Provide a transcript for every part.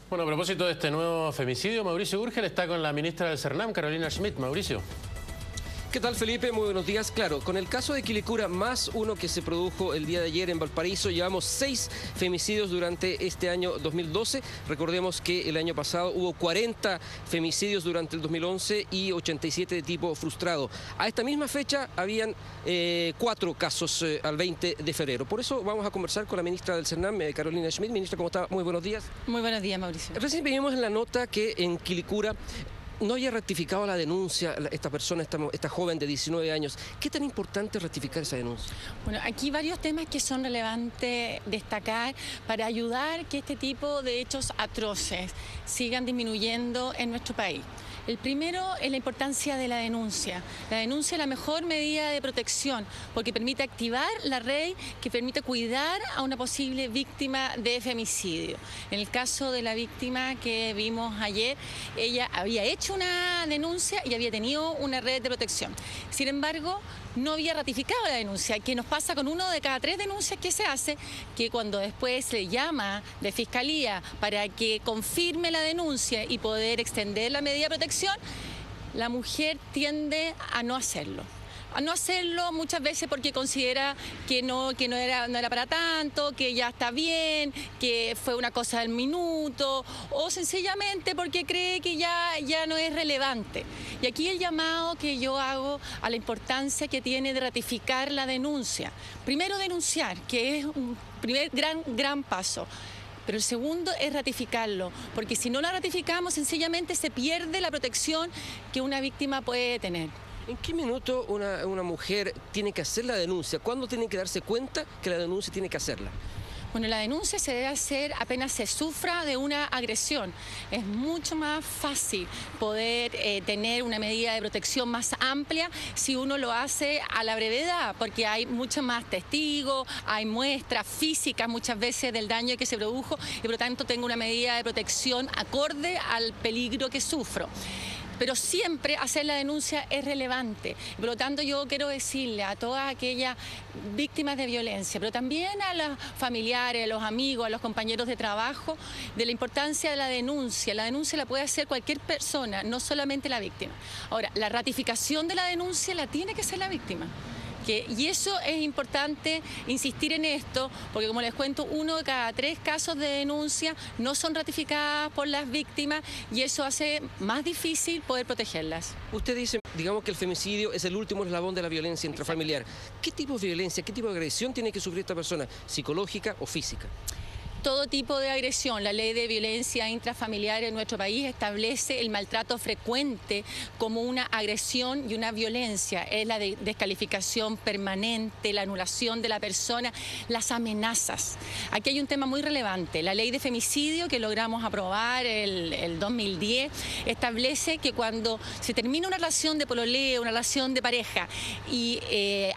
Bueno, a propósito de este nuevo femicidio, Mauricio Gurgel está con la ministra del CERNAM, Carolina Schmidt. Mauricio. ¿Qué tal, Felipe? Muy buenos días. Claro, con el caso de Quilicura, más uno que se produjo el día de ayer en Valparaíso, llevamos 6 femicidios durante este año 2012. Recordemos que el año pasado hubo 40 femicidios durante el 2011 y 87 de tipo frustrado. A esta misma fecha habían 4 casos al 20 de febrero. Por eso vamos a conversar con la ministra del CERNAM, Carolina Schmidt. Ministra, ¿cómo está? Muy buenos días. Muy buenos días, Mauricio. Recién vimos en la nota que en Quilicura no había ratificado la denuncia esta persona, esta joven de 19 años. ¿Qué tan importante es ratificar esa denuncia? Bueno, aquí varios temas que son relevantes destacar para ayudar que este tipo de hechos atroces sigan disminuyendo en nuestro país. El primero es la importancia de la denuncia. La denuncia es la mejor medida de protección porque permite activar la red que permite cuidar a una posible víctima de femicidio. En el caso de la víctima que vimos ayer, ella había hecho una denuncia y había tenido una red de protección. Sin embargo, no había ratificado la denuncia, que nos pasa con 1 de cada 3 denuncias que se hace, que cuando después se llama de fiscalía para que confirme la denuncia y poder extender la medida de protección, la mujer tiende a no hacerlo. A no hacerlo muchas veces porque considera que no era para tanto, que ya está bien, que fue una cosa del minuto, o sencillamente porque cree que ya no es relevante. Y aquí el llamado que yo hago a la importancia que tiene de ratificar la denuncia. Primero denunciar, que es un primer gran paso. Pero el segundo es ratificarlo, porque si no la ratificamos, sencillamente se pierde la protección que una víctima puede tener. ¿En qué minuto una mujer tiene que hacer la denuncia? ¿Cuándo tiene que darse cuenta que la denuncia tiene que hacerla? Bueno, la denuncia se debe hacer apenas se sufra de una agresión. Es mucho más fácil poder tener una medida de protección más amplia si uno lo hace a la brevedad, porque hay muchos más testigos, hay muestras físicas muchas veces del daño que se produjo y por lo tanto tengo una medida de protección acorde al peligro que sufro. Pero siempre hacer la denuncia es relevante. Por lo tanto, yo quiero decirle a todas aquellas víctimas de violencia, pero también a los familiares, a los amigos, a los compañeros de trabajo, de la importancia de la denuncia. La denuncia la puede hacer cualquier persona, no solamente la víctima. Ahora, la ratificación de la denuncia la tiene que hacer la víctima. Y eso es importante insistir en esto, porque como les cuento, 1 de cada 3 casos de denuncia no son ratificadas por las víctimas y eso hace más difícil poder protegerlas. Usted dice, digamos que el femicidio es el último eslabón de la violencia intrafamiliar. ¿Qué tipo de violencia, qué tipo de agresión tiene que sufrir esta persona, psicológica o física? Todo tipo de agresión. La ley de violencia intrafamiliar en nuestro país establece el maltrato frecuente como una agresión y una violencia. Es la descalificación permanente, la anulación de la persona, las amenazas. Aquí hay un tema muy relevante. La ley de femicidio que logramos aprobar el 2010 establece que cuando se termina una relación de pololeo, una relación de pareja y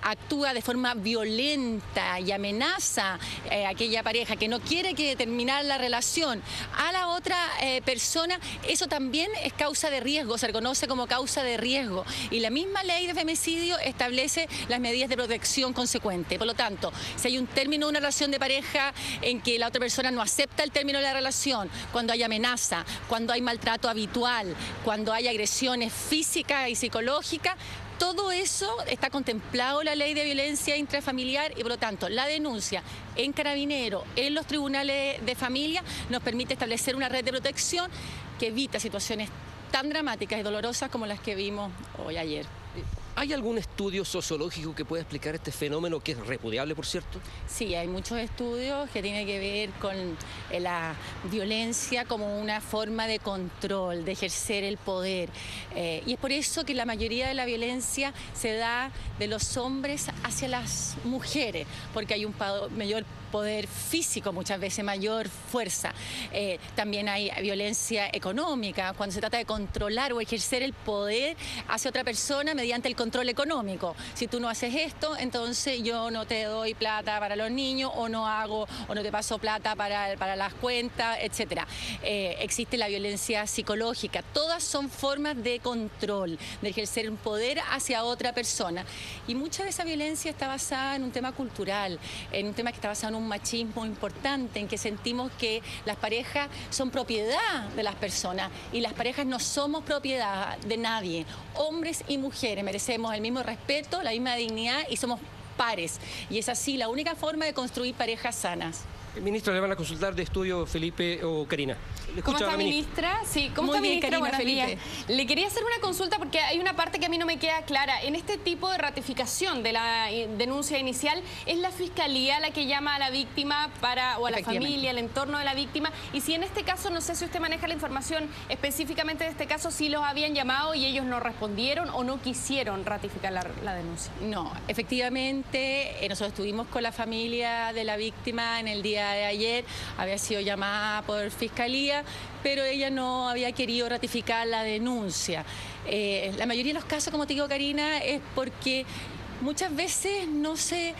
actúa de forma violenta y amenaza a aquella pareja que no quiere que terminar la relación a la otra persona, eso también es causa de riesgo, se reconoce como causa de riesgo y la misma ley de femicidio establece las medidas de protección consecuentes. Por lo tanto, si hay un término de una relación de pareja en que la otra persona no acepta el término de la relación, cuando hay amenaza, cuando hay maltrato habitual, cuando hay agresiones físicas y psicológicas, todo eso está contemplado en la ley de violencia intrafamiliar y por lo tanto la denuncia en Carabineros, en los tribunales de familia, nos permite establecer una red de protección que evita situaciones tan dramáticas y dolorosas como las que vimos hoy ayer. ¿Hay algún estudio sociológico que pueda explicar este fenómeno que es repudiable, por cierto? Sí, hay muchos estudios que tienen que ver con la violencia como una forma de control, de ejercer el poder. Y es por eso que la mayoría de la violencia se da de los hombres hacia las mujeres, porque hay un mayor poder físico, muchas veces mayor fuerza. También hay violencia económica, cuando se trata de controlar o ejercer el poder hacia otra persona mediante el control control económico. Si tú no haces esto, entonces yo no te doy plata para los niños, o no te paso plata para las cuentas, etcétera. Existe la violencia psicológica. Todas son formas de control, de ejercer un poder hacia otra persona. Y mucha de esa violencia está basada en un tema cultural, en un tema que está basado en un machismo importante, en que sentimos que las parejas son propiedad de las personas, y las parejas no somos propiedad de nadie. Hombres y mujeres merecemos el mismo respeto, la misma dignidad, y somos pares. Y es así la única forma de construir parejas sanas. Ministra, le van a consultar de estudio Felipe o Karina. ¿Cómo está, ministra? Sí, ¿cómo está, ministra? Karina, buenos Felipe. días. Le quería hacer una consulta porque hay una parte que a mí no me queda clara. En este tipo de ratificación de la denuncia inicial, ¿es la Fiscalía la que llama a la víctima o a la familia, al entorno de la víctima? Y si en este caso, no sé si usted maneja la información específicamente de este caso, si los habían llamado y ellos no respondieron o no quisieron ratificar la denuncia. No, efectivamente, nosotros estuvimos con la familia de la víctima en el día de ayer, había sido llamada por Fiscalía, pero ella no había querido ratificar la denuncia. La mayoría de los casos, como te digo, Karina, es porque muchas veces no se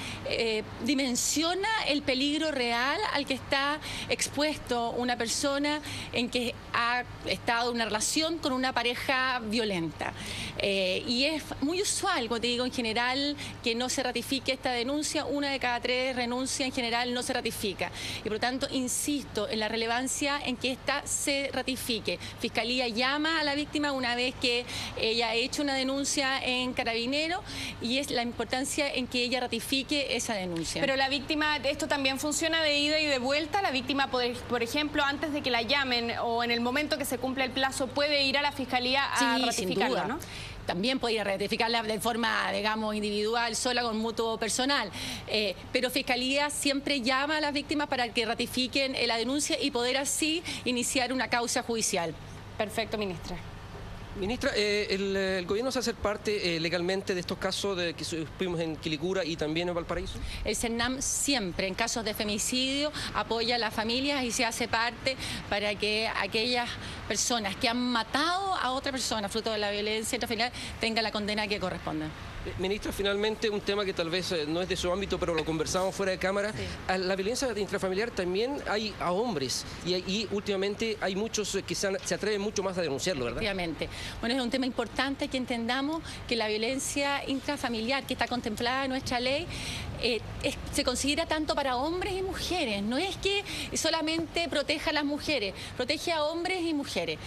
dimensiona el peligro real al que está expuesto una persona en que ha estado en una relación con una pareja violenta. Y es muy usual, como te digo, en general, que no se ratifique esta denuncia. 1 de cada 3 renuncia, en general no se ratifica. Y por lo tanto, insisto en la relevancia en que esta se ratifique. Fiscalía llama a la víctima una vez que ella ha hecho una denuncia en Carabineros, y es la importancia en que ella ratifique esa denuncia. Pero la víctima, esto también funciona de ida y de vuelta. La víctima, por ejemplo, antes de que la llamen o en el momento que se cumpla el plazo, puede ir a la Fiscalía a ratificarla, ¿no? También puede ir a ratificarla de forma, digamos, individual, sola, con mutuo personal. Pero Fiscalía siempre llama a las víctimas para que ratifiquen la denuncia y poder así iniciar una causa judicial. Perfecto, ministra. Ministra, ¿el gobierno se hace parte legalmente de estos casos que supimos en Quilicura y también en Valparaíso? El CERNAM siempre, en casos de femicidio, apoya a las familias y se hace parte para que aquellas personas que han matado a otra persona fruto de la violencia intrafamiliar tengan la condena que corresponda. Ministra, finalmente un tema que tal vez no es de su ámbito, pero lo conversamos fuera de cámara. Sí. La violencia intrafamiliar también hay a hombres y últimamente hay muchos que se atreven mucho más a denunciarlo, ¿verdad? Efectivamente. Bueno, es un tema importante que entendamos que la violencia intrafamiliar que está contemplada en nuestra ley se considera tanto para hombres y mujeres. No es que solamente proteja a las mujeres, protege a hombres y mujeres.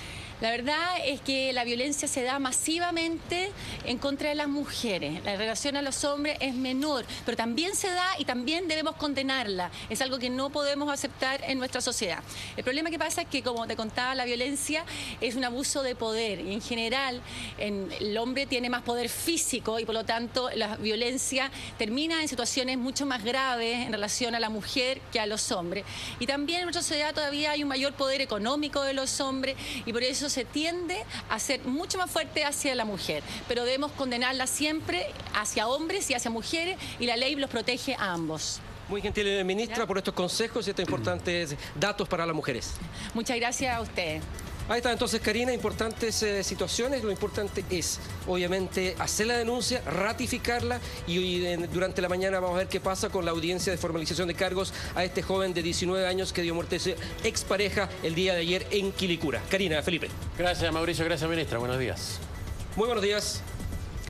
La verdad es que la violencia se da masivamente en contra de las mujeres. La relación a los hombres es menor, pero también se da y también debemos condenarla. Es algo que no podemos aceptar en nuestra sociedad. El problema que pasa es que, como te contaba, la violencia es un abuso de poder y en general el hombre tiene más poder físico y por lo tanto la violencia termina en situaciones mucho más graves en relación a la mujer que a los hombres. Y también en nuestra sociedad todavía hay un mayor poder económico de los hombres y por eso se tiende a ser mucho más fuerte hacia la mujer, pero debemos condenarla siempre hacia hombres y hacia mujeres y la ley los protege a ambos. Muy gentil, ministra, por estos consejos y estos importantes datos para las mujeres. Muchas gracias a ustedes. Ahí está entonces, Karina, importantes situaciones. Lo importante es, obviamente, hacer la denuncia, ratificarla y durante la mañana vamos a ver qué pasa con la audiencia de formalización de cargos a este joven de 19 años que dio muerte a su expareja el día de ayer en Quilicura. Karina, Felipe. Gracias, Mauricio. Gracias, ministra. Buenos días. Muy buenos días.